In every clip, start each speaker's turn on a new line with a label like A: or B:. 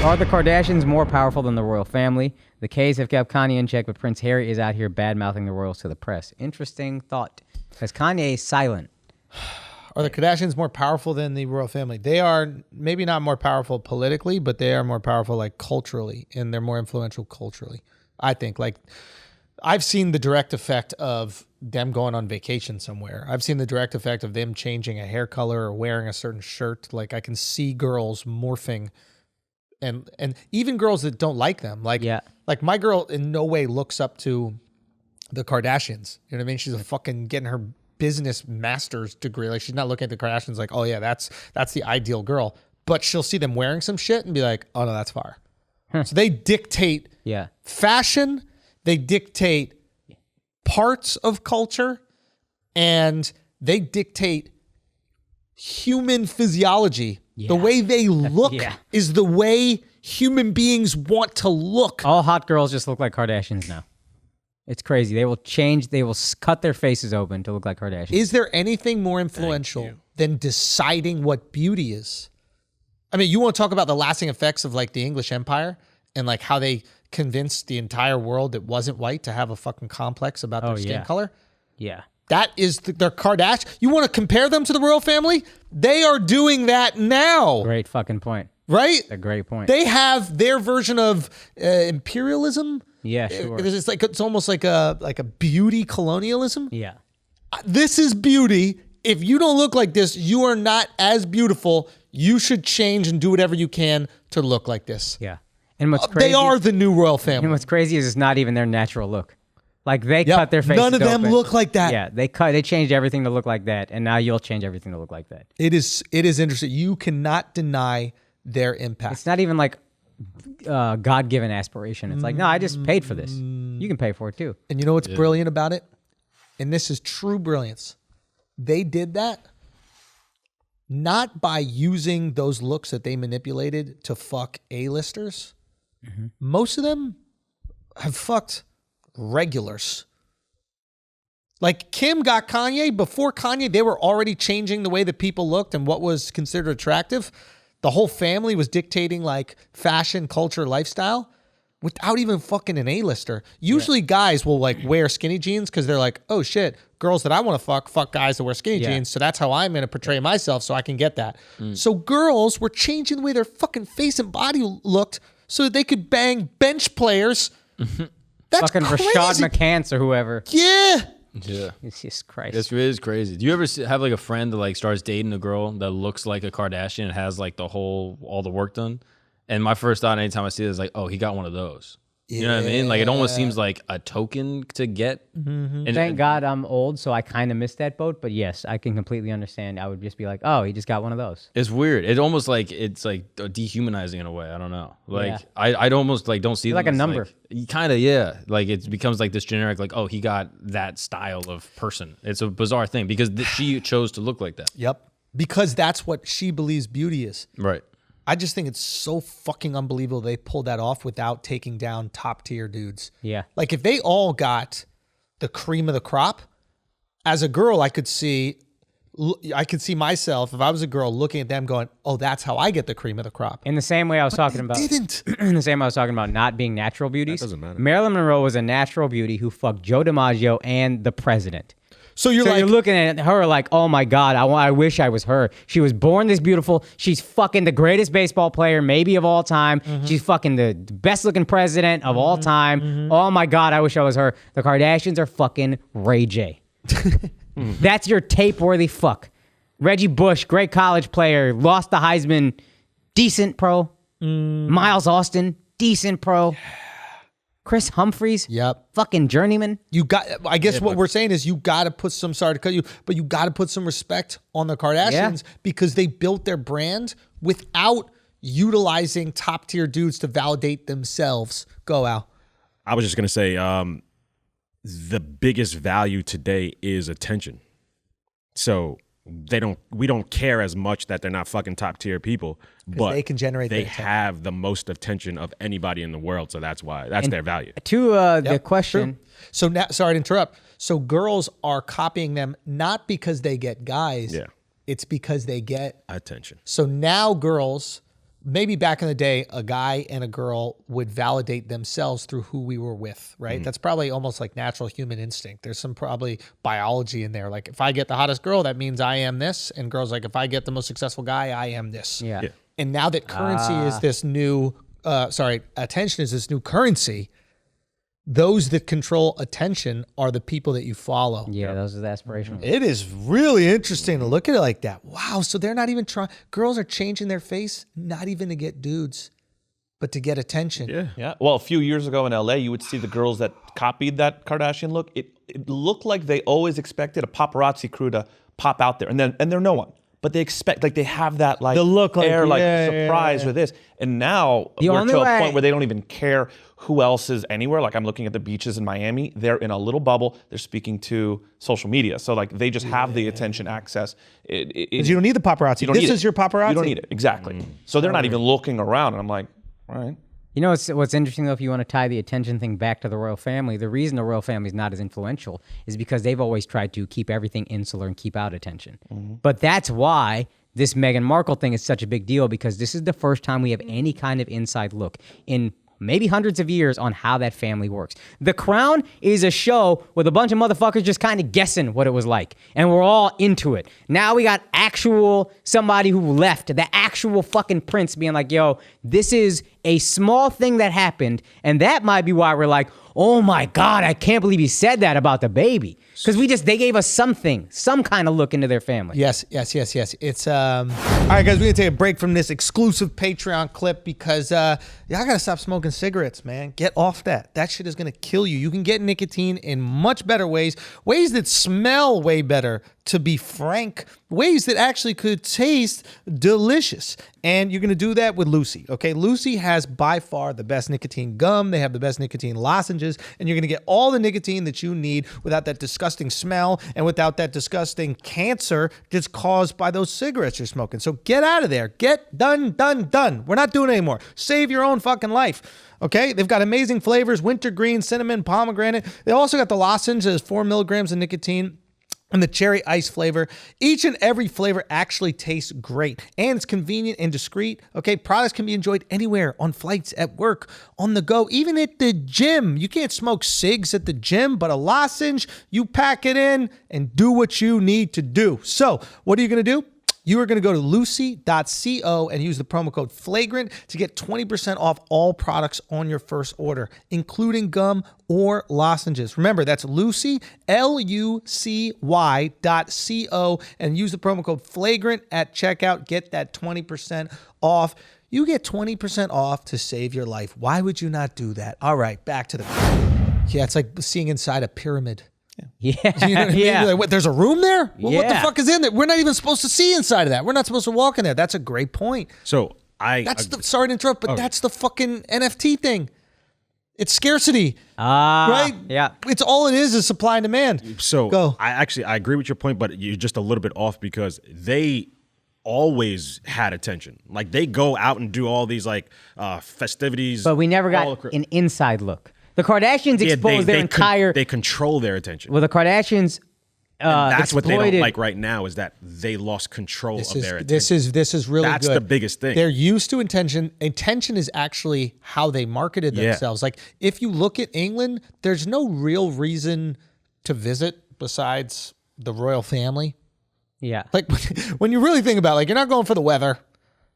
A: Are the Kardashians more powerful than the royal family? The K's have kept Kanye in check, but Prince Harry is out here bad-mouthing the royals to the press. Interesting thought, because Kanye is silent.
B: Are the Kardashians more powerful than the royal family? They are maybe not more powerful politically, but they are more powerful like culturally, and they're more influential culturally. I think. Like, I've seen the direct effect of them going on vacation somewhere. I've seen the direct effect of them changing a hair color or wearing a certain shirt. Like, I can see girls morphing, and even girls that don't like them. Like, like my girl in no way looks up to the Kardashians. You know what I mean? She's a fucking getting her business master's degree. Like, she's not looking at the Kardashians like, oh yeah, that's the ideal girl. But she'll see them wearing some shit and be like, oh no, that's fire. So they dictate fashion, they dictate parts of culture, and they dictate human physiology. The way they look is the way human beings want to look.
A: All hot girls just look like Kardashians now. It's crazy. They will change. They will cut their faces open to look like Kardashians.
B: Is there anything more influential than deciding what beauty is? I mean, you want to talk about the lasting effects of like the English Empire and like how they convinced the entire world that wasn't white to have a fucking complex about their skin color?
A: Yeah.
B: That is their Kardashian. You want to compare them to the royal family? They are doing that now.
A: Great fucking point.
B: Right?
A: A great point.
B: They have their version of imperialism.
A: Yeah, sure.
B: It's almost like a beauty colonialism.
A: Yeah.
B: This is beauty. If you don't look like this, you are not as beautiful. You should change and do whatever you can to look like this.
A: Yeah. And what's crazy,
B: they are the new royal family.
A: And what's crazy is it's not even their natural look. Like, they cut their faces
B: None of them
A: open.
B: look like that.
A: Yeah, they changed everything to look like that, and now you'll change everything to look like that.
B: It is interesting. You cannot deny their impact.
A: It's not even like God-given aspiration. It's like, no, I just paid for this. You can pay for it too.
B: And you know what's brilliant about it? And this is true brilliance. They did that not by using those looks that they manipulated to fuck A-listers. Most of them have fucked regulars. Like, Kim got Kanye. Before Kanye, they were already changing the way that people looked and what was considered attractive. The whole family was dictating like fashion, culture, lifestyle without even fucking an A-lister. Usually guys will like wear skinny jeans because they're like, oh shit, girls that I want to fuck guys that wear skinny jeans. So that's how I'm going to portray myself so I can get that. So girls were changing the way their fucking face and body looked so that they could bang bench players. That's
A: fucking
B: crazy.
A: Rashad McCants or whoever.
B: Yeah.
C: Yeah.
A: It's just Christ.
C: It is crazy. Do you ever have like a friend that like starts dating a girl that looks like a Kardashian and has like all the work done? And my first thought anytime I see it is like, oh, he got one of those. You know what I mean? Like, it almost seems like a token to get. And
A: Thank God I'm old, so I kind of missed that boat. But yes, I can completely understand. I would just be like, oh, he just got one of those.
C: It's weird. It almost like it's like dehumanizing in a way. I don't know. Like I'd almost like don't see
A: It's
C: them
A: like a
C: as,
A: number.
C: Like, kind of, yeah. Like it becomes like this generic, like, oh, he got that style of person. It's a bizarre thing because she chose to look like that.
B: Yep. Because that's what she believes beauty is.
C: Right.
B: I just think it's so fucking unbelievable they pulled that off without taking down top tier dudes.
A: Yeah.
B: Like, if they all got the cream of the crop, as a girl, I could see myself, if I was a girl, looking at them going, oh, that's how I get the cream of the crop.
A: In the same way I was talking about. In the same way I was talking about not being natural beauties.
D: That doesn't matter.
A: Marilyn Monroe was a natural beauty who fucked Joe DiMaggio and the president.
B: So you're
A: looking at her like, oh my God, I wish I was her. She was born this beautiful. She's fucking the greatest baseball player maybe of all time. She's fucking the best looking president of all time. Oh my God, I wish I was her. The Kardashians are fucking Ray J. That's your tape-worthy fuck. Reggie Bush, great college player, lost the Heisman, decent pro. Miles Austin, decent pro. Chris Humphries, fucking journeyman.
B: I guess what we're saying is you got to put some, sorry to cut you, but you got to put some respect on the Kardashians because they built their brand without utilizing top tier dudes to validate themselves. Go, Al.
D: I was just going to say the biggest value today is attention. So we don't care as much that they're not fucking top tier people, but
B: they can generate.
D: They have the most attention of anybody in the world, so that's their value.
A: To the question.
B: True. So now, sorry to interrupt. So girls are copying them not because they get guys.
D: Yeah.
B: It's because they get
D: attention.
B: So now girls maybe back in the day, a guy and a girl would validate themselves through who we were with, right? That's probably almost like natural human instinct. There's some probably biology in there. Like if I get the hottest girl, that means I am this. And girls like, if I get the most successful guy, I am this.
A: Yeah.
B: And now that currency is this new, attention is this new currency, those that control attention are the people that you follow.
A: Yeah, those are the aspirational.
B: It is really interesting to look at it like that. Wow. So they're not even trying. Girls are changing their face, not even to get dudes, but to get attention.
E: Yeah. Well, a few years ago in LA, you would see the girls that copied that Kardashian look. It looked like they always expected a paparazzi crew to pop out there, and they're no one. But they expect, like, they have that, like,
B: the look, like,
E: air, like, surprise or this. And now we're to a point where they don't even care who else is anywhere. Like, I'm looking at the beaches in Miami. They're in a little bubble. They're speaking to social media. So, like, they just have the attention access.
B: Because you don't need the paparazzi. This is your paparazzi.
E: You don't need it. Exactly. So they're not even looking around. And I'm like, all right.
A: You know what's interesting, though, if you want to tie the attention thing back to the royal family, the reason the royal family is not as influential is because they've always tried to keep everything insular and keep out attention. But that's why this Meghan Markle thing is such a big deal, because this is the first time we have any kind of inside look in maybe hundreds of years on how that family works. The Crown is a show with a bunch of motherfuckers just kind of guessing what it was like, and we're all into it. Now we got actual somebody who left, the actual fucking prince being like, yo, this is a small thing that happened, and that might be why we're like, oh my God, I can't believe he said that about the baby. Because they gave us some kind of look into their family.
B: Yes. It's, all right, guys, we're going to take a break from this exclusive Patreon clip because y'all got to stop smoking cigarettes, man. Get off that. That shit is going to kill you. You can get nicotine in much better ways that smell way better, to be frank, ways that actually could taste delicious. And you're going to do that with Lucy, okay? Lucy has by far the best nicotine gum. They have the best nicotine lozenges, and you're going to get all the nicotine that you need without that disgusting smell and without that disgusting cancer that's caused by those cigarettes you're smoking. So get out of there. Get done. We're not doing it anymore. Save your own fucking life. Okay, they've got amazing flavors: wintergreen, cinnamon, pomegranate. They also got the lozenge that has 4 milligrams of nicotine, and the cherry ice flavor. Each and every flavor actually tastes great, and it's convenient and discreet. Okay, products can be enjoyed anywhere, on flights, at work, on the go, even at the gym. You can't smoke cigs at the gym, but a lozenge, you pack it in and do what you need to do. So what are you going to do? You are going to go to lucy.co and use the promo code Flagrant to get 20% off all products on your first order, including gum or lozenges. Remember, that's Lucy, LUCY.co, and use the promo code Flagrant at checkout. Get that 20% off. You get 20% off to save your life. Why would you not do that? All right, back to the... Yeah, it's like seeing inside a pyramid.
A: Yeah.
B: You know what I mean? Like, what, there's a room there? Well, what the
A: Yeah.
B: fuck is in there? We're not even supposed to see inside of that. We're not supposed to walk in there. That's a great point.
D: So
B: Sorry to interrupt, but that's the fucking NFT thing. It's scarcity, right?
A: Yeah.
B: It's all it is supply and demand.
D: So
B: Go.
D: I agree with your point, but you're just a little bit off because they always had attention. Like they go out and do all these like festivities.
A: But we never got an inside look. The Kardashians exposed their entire...
D: They control their attention.
A: Well, the Kardashians
D: that's what they don't
A: exploited-
D: like right now is that they lost control of their attention.
B: This is really
D: That's
B: good.
D: the biggest thing.
B: They're used to attention. Attention is actually how they marketed themselves. Like if you look at England, there's no real reason to visit besides the royal family.
A: Yeah.
B: Like when you really think about it, like you're not going for the weather.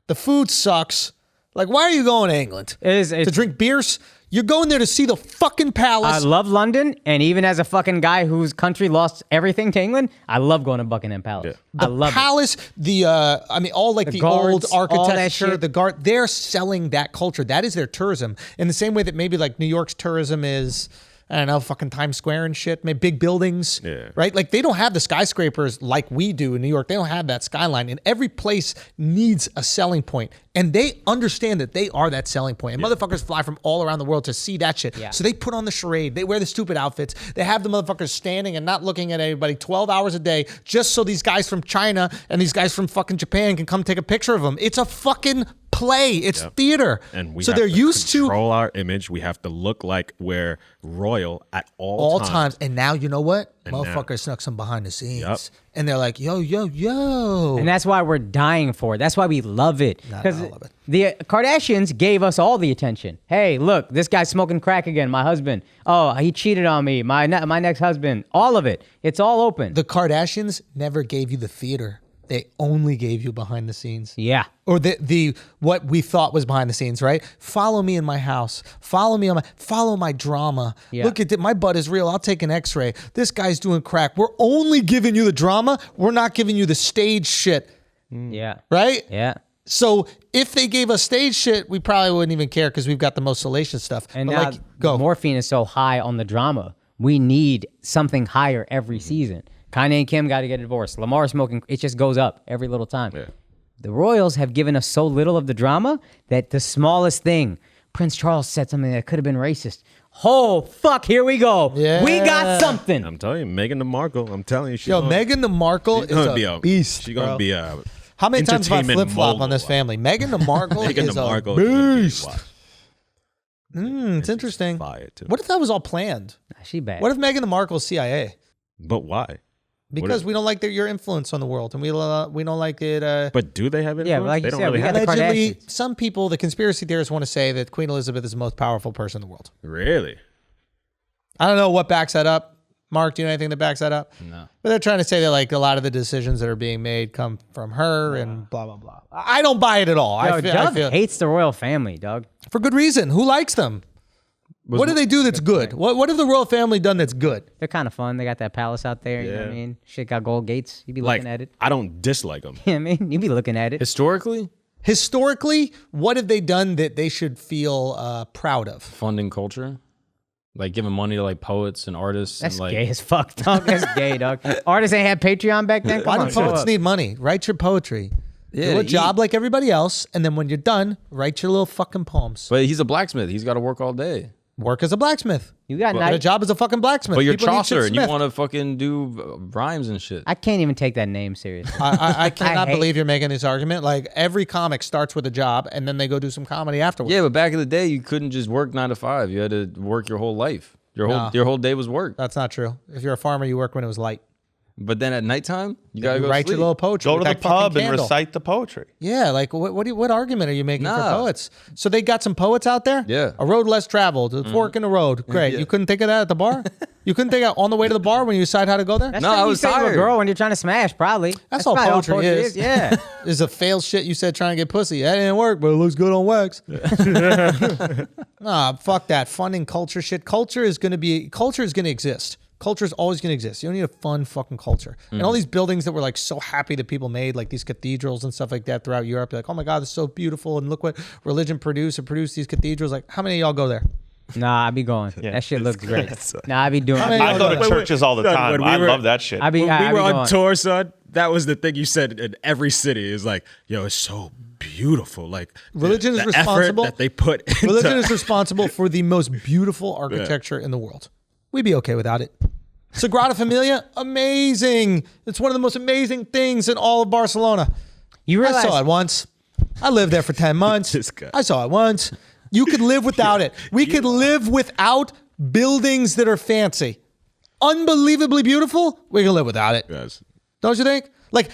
B: The food sucks. Like why are you going to England? To drink beers? You're going there to see the fucking palace.
A: I love London, and even as a fucking guy whose country lost everything to England, I love going to Buckingham Palace. I love
B: palace,
A: it.
B: All like the
A: guards,
B: old
A: all that
B: architecture,
A: shit.
B: the guard, they're selling that culture. That is their tourism. In the same way that maybe like New York's tourism is, I don't know, fucking Times Square and shit, maybe big buildings, right? Like they don't have the skyscrapers like we do in New York. They don't have that skyline, and every place needs a selling point. And they understand that they are that selling point. And motherfuckers fly from all around the world to see that shit.
A: Yeah.
B: So they put on the charade. They wear the stupid outfits. They have the motherfuckers standing and not looking at anybody 12 hours a day just so these guys from China and these guys from fucking Japan can come take a picture of them. It's a fucking play. It's theater.
D: And we
B: so
D: have
B: they're
D: to
B: used to
D: control our image. We have to look like we're royal at all times.
B: And now you know what?
D: And
B: Motherfuckers snuck some behind the scenes.
D: Yep.
B: And they're like, yo, yo, yo.
A: And that's why we're dying for it. That's why we love it. Because
B: I love it.
A: the Kardashians gave us all the attention. Hey, look, this guy's smoking crack again. My husband. Oh, he cheated on me. My next husband. All of it. It's all open.
B: The Kardashians never gave you the theater. They only gave you behind the scenes.
A: Yeah.
B: Or the what we thought was behind the scenes, right? Follow me in my house. Follow my drama.
A: Yeah.
B: Look at that. My butt is real. I'll take an x-ray. This guy's doing crack. We're only giving you the drama. We're not giving you the stage shit.
A: Yeah.
B: Right?
A: Yeah.
B: So if they gave us stage shit, we probably wouldn't even care because we've got the most salacious stuff.
A: And
B: but
A: now
B: like, go.
A: morphine is so high on the drama. We need something higher every season. Kanye and Kim got to get a divorce. Lamar smoking, it just goes up every little time. Yeah. The Royals have given us so little of the drama that the smallest thing, Prince Charles said something that could have been racist. Oh, fuck, here we go.
B: Yeah.
A: We got something.
D: I'm telling you, Meghan Markle, I'm telling you.
B: Meghan Markle is a beast.
D: She's going to be a
B: How many times have I
D: entertainment
B: flip-flop on this
D: mogul.
B: family? Meghan Markle
D: Meghan
B: is
D: Markle
B: a
D: is
B: beast.
D: gonna be
B: It's interesting.
D: fire too.
B: What if that was all planned?
A: She bad.
B: What if Meghan Markle's CIA?
D: But why?
B: Because we don't like your influence on the world, and we don't like it.
D: But do they have influence?
A: Yeah, like
D: they
A: you
D: don't
A: said,
D: really
A: we
D: have
A: got the
B: Allegedly,
A: Kardashians.
B: some people, the conspiracy theorists, want to say that Queen Elizabeth is the most powerful person in the world.
D: Really?
B: I don't know what backs that up. Mark, do you know anything that backs that up?
C: No.
B: But they're trying to say that like a lot of the decisions that are being made come from her and blah blah blah. I don't buy it at all.
A: Yo,
B: I
A: Doug
B: feel
A: hates the royal family, Doug.
B: for good reason. Who likes them? What do they do that's good? What have the royal family done that's good?
A: They're kind of fun. They got that palace out there. You know what I
D: Yeah.
A: mean? Shit got gold gates. You be
D: Like,
A: looking at it.
D: I don't dislike them.
A: You know what I mean? You be looking at it.
C: Historically,
B: Historically, what have they done that they should feel proud of?
C: funding culture, like giving money to like poets and artists.
A: That's
C: and, like,
A: gay as fuck, dog. That's gay, dog. Artists ain't had Patreon back then.
B: Why
A: Come
B: do
A: on,
B: poets
A: show up.
B: need money? Write your poetry.
C: Yeah,
B: Do a
C: to
B: job
C: eat.
B: like everybody else, and then when you're done, write your little fucking poems.
C: But he's a blacksmith. He's got to work all day.
B: Work as a blacksmith.
A: You got
B: Get a
A: night.
B: job as a fucking blacksmith.
C: But you're
B: People need shit
C: Chaucer and you
B: smithed.
C: want to fucking do rhymes and shit.
A: I can't even take that name seriously.
B: I cannot
A: hate-
B: believe you're making this argument. Like every comic starts with a job and then they go do some comedy afterwards.
C: Yeah, but back in the day, you couldn't just work 9 to 5. You had to work your whole life. Your whole day was work.
B: That's not true. If you're a farmer, you work when it was light.
C: But then at nighttime, you gotta go
B: write
C: sleep.
B: your little poetry.
E: Go
B: with
E: to the
B: that fucking
E: pub and
B: candle.
E: recite the poetry.
B: Yeah, like what argument are you making for
C: Nah.
B: poets? So they got some poets out there?
C: Yeah.
B: A road less traveled, a fork in the road. Great.
C: Yeah.
B: You couldn't think of that at the bar? You couldn't think of on the way to the bar when you decide how to go there?
A: That's
C: No,
A: something
C: I
A: you
C: was
A: say to a
C: tired.
A: girl when you're trying to smash, probably.
B: That's all
A: probably
B: poetry is.
A: Yeah.
B: Is a failed shit you said trying to get pussy. That didn't work, but it looks good on wax. Nah, fuck that. Funding culture shit. Culture is gonna exist. Culture is always gonna exist. You don't need a fun fucking culture. And all these buildings that we're like so happy that people made, like these cathedrals and stuff like that throughout Europe. They're like, oh my God, this is so beautiful. And look what religion produced these cathedrals. Like, how many of y'all go there?
A: Nah, I be going. that shit looks great. Nah, I be doing.
B: many-
E: I go to
B: Wait,
E: churches all the
D: Son,
E: time.
D: when we
E: I
D: were-
E: love that shit.
A: I be.
D: When
A: I
D: we
A: be
D: were
A: going.
D: on tour, son, that was the thing you said in every city. Is like, yo, it's so beautiful. Like
B: Religion is
D: the
B: responsible-
D: effort that they put into
B: Religion is responsible for the most beautiful architecture in the world. We'd be okay without it. Sagrada Familia, amazing. It's one of the most amazing things in all of Barcelona.
A: You
B: I
A: realize
B: saw it once. I lived there for 10 months.
D: This guy.
B: I saw it once. You could live without it. We could live without buildings that are fancy. Unbelievably beautiful, we can live without it.
D: Yes.
B: Don't you think? Like,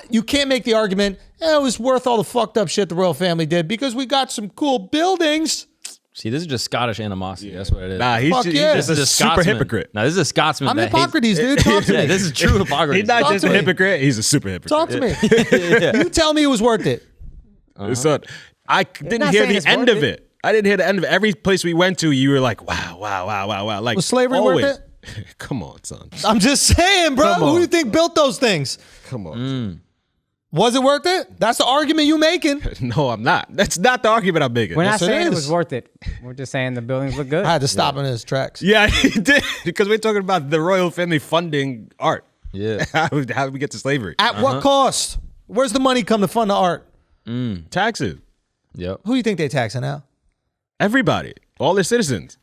B: you can't make the argument, it was worth all the fucked up shit the royal family did because we got some cool buildings.
C: See, this is just Scottish animosity. That's what it is.
D: Nah, he's
B: Fuck
D: just,
B: yeah.
D: he's
C: This
D: just a
C: is
D: super
C: Scotsman.
D: hypocrite.
C: Now, this is a Scotsman.
B: I'm
C: that
B: Hippocrates, dude. Talk to
C: Yeah,
B: me.
C: this is true hypocrisy.
D: He's not
B: Talk
D: just
B: to
D: a
B: me.
D: hypocrite, he's a super hypocrite.
B: Talk to me. You tell me it was worth it.
D: Son, I didn't
A: not
D: hear
A: saying
D: the
A: it's
D: end
A: worth
D: of
A: it.
D: it. I didn't hear the end of it. Every place we went to, you were like, wow. Like,
B: Was slavery worth
D: always. Come on, son.
B: I'm just saying, bro.
D: Come
B: Who
D: on.
B: do you think built those things?
D: Come on.
B: Was it worth it? That's the argument you making.
D: No, I'm not. That's not the argument I'm making.
A: we're not
B: Yes, it
A: saying it
B: is.
A: was worth it. We're just saying the buildings look good.
B: I had to stop him in his tracks.
D: Yeah, he did. Because we're talking about the royal family funding art.
C: Yeah.
D: How did we get to slavery?
B: At what cost? Where's the money come to fund the art?
D: Taxes.
C: Yep.
B: Who do you think they taxing now?
D: Everybody. All their citizens.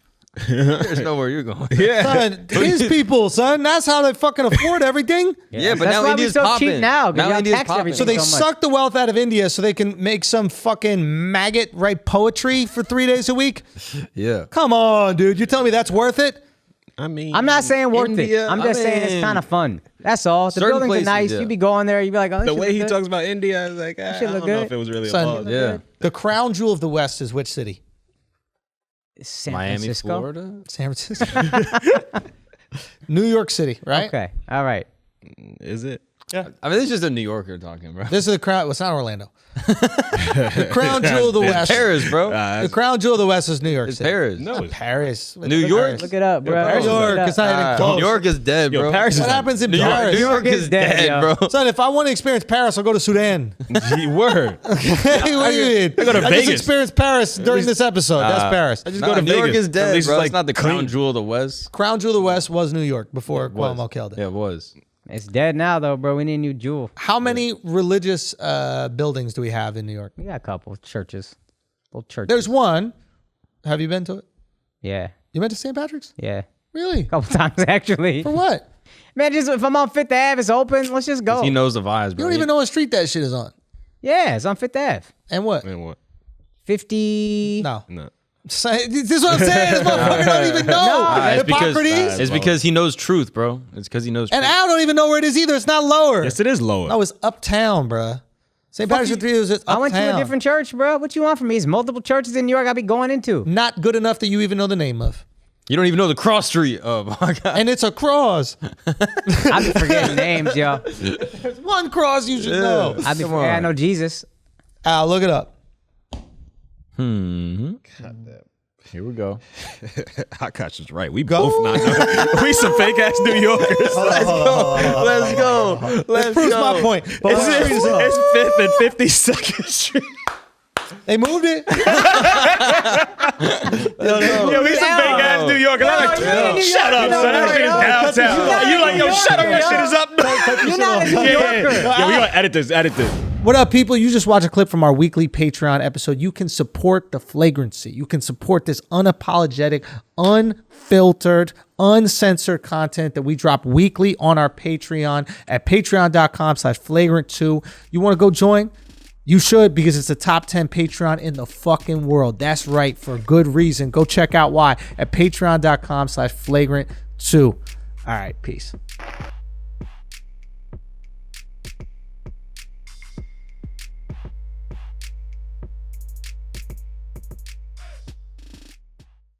C: There's nowhere you're going.
B: Son, his people, son. That's how they fucking afford everything.
C: Yeah, but
A: That's
C: now
A: why
C: India's
A: we so
C: popping.
A: cheap now. 'Cause y'all
C: India's
A: tax
C: popping.
A: everything
B: So they
A: much.
B: suck the wealth out of India so they can make some fucking maggot write poetry for 3 days a week.
C: Yeah.
B: Come on, dude. You're telling me that's worth it?
D: I mean,
A: I'm not saying worth
C: India,
A: it. I'm just saying it's kind of fun. That's all. The
C: certain
A: buildings
C: places,
A: are nice.
C: yeah.
A: You be going there. You be like, oh,
D: the way he talks about India, I was like, I
A: should look
D: don't know
A: good.
D: if it was really a
B: Son,
D: pause.
C: Yeah.
B: The crown jewel of the West is which city?
A: San
C: Miami,
A: Francisco.
C: Florida.
B: San Francisco. New York City, right?
A: Okay. All right.
D: Is it?
C: I mean, it's just a New Yorker talking, bro.
B: This is the crown. Well, it's not Orlando. The crown jewel of the West.
C: Paris, bro.
B: The crown jewel of the West is New York
C: It's
B: City.
C: Paris.
D: No, it's
B: Paris.
C: New York?
A: Look it up, bro.
B: New York. It's not even close.
C: New York is dead,
D: Yo,
C: bro.
D: Paris is
B: What happens in
C: New
B: Paris?
C: York, New York is dead,
A: yo.
C: bro.
B: Son, if I want to experience Paris, I'll go to Sudan.
D: Word.
B: Hey, what do you mean?
D: I go to
B: just
D: Vegas.
B: experienced Paris during this episode. That's Paris.
D: I just
C: Nah,
D: go to
C: New York
D: Vegas.
C: is
D: At
C: dead,
D: least
C: bro.
D: it's
C: It's not the crown
D: clean.
C: jewel of the West.
B: Crown jewel of the West was New York before
C: Was.
B: Cuomo killed it.
C: Yeah, it was.
A: It's dead now, though, bro. We need a new jewel.
B: How many religious buildings do we have in New York?
A: We got a couple churches. Little churches.
B: There's one. Have you been to it?
A: Yeah.
B: You went to St. Patrick's?
A: Yeah.
B: Really?
A: A couple times, actually.
B: For what?
A: Man, just if I'm on Fifth Ave, it's open. Let's just go.
C: He knows the vibes,
B: You
C: bro.
B: don't even know what street that shit is on.
A: Yeah, it's on Fifth Ave.
B: And what?
D: Man, what?
A: 50.
B: No.
D: No.
B: This is what I'm saying. This motherfucker don't even know.
C: It's because,
B: Hippocrates.
C: it's because he knows truth, bro. It's because he knows
B: And
C: truth.
B: Al don't even know where it is either. It's not lower.
D: Yes, it is lower.
B: No, it's uptown, bruh. St. Patrick's
A: you.
B: 3 is uptown.
A: I went to a different church, bro. What you want from me? It's multiple churches in New York I be going into.
B: Not good enough that you even know the name of.
C: You don't even know the cross street. Oh my god.
B: And it's a cross.
A: I be forgetting names, yo.
B: There's one cross you should know.
A: I be forgetting. I know Jesus.
B: Al, look it up.
C: Here we go.
D: Akaash is right. We both not know. We some fake ass New Yorkers.
C: Let's go. Let's
B: Proves
C: go.
B: my point. But
D: It's,
B: what street is it?
D: it's 5th and 52nd Street.
B: They moved it.
D: Yo, we some fake ass New Yorkers. I'm like,
A: you're in New
D: shut
A: York,
D: up,
A: you know
D: son. That
A: that,
D: shit is
A: yo.
D: downtown.
A: You're not
D: You
A: in
D: like,
A: New
D: yo,
A: York,
D: shut up. That
A: yo.
D: shit is up.
A: You're not a New Yorker.
D: Yo, we gonna edit this.
B: What up, people? You just watched a clip from our weekly Patreon episode. You can support the Flagrancy. You can support this unapologetic, unfiltered, uncensored content that we drop weekly on our Patreon at patreon.com/flagrant2. You want to go join? You should, because it's the top 10 Patreon in the fucking world. That's right, for good reason. Go check out why at patreon.com/flagrant2. All right, peace.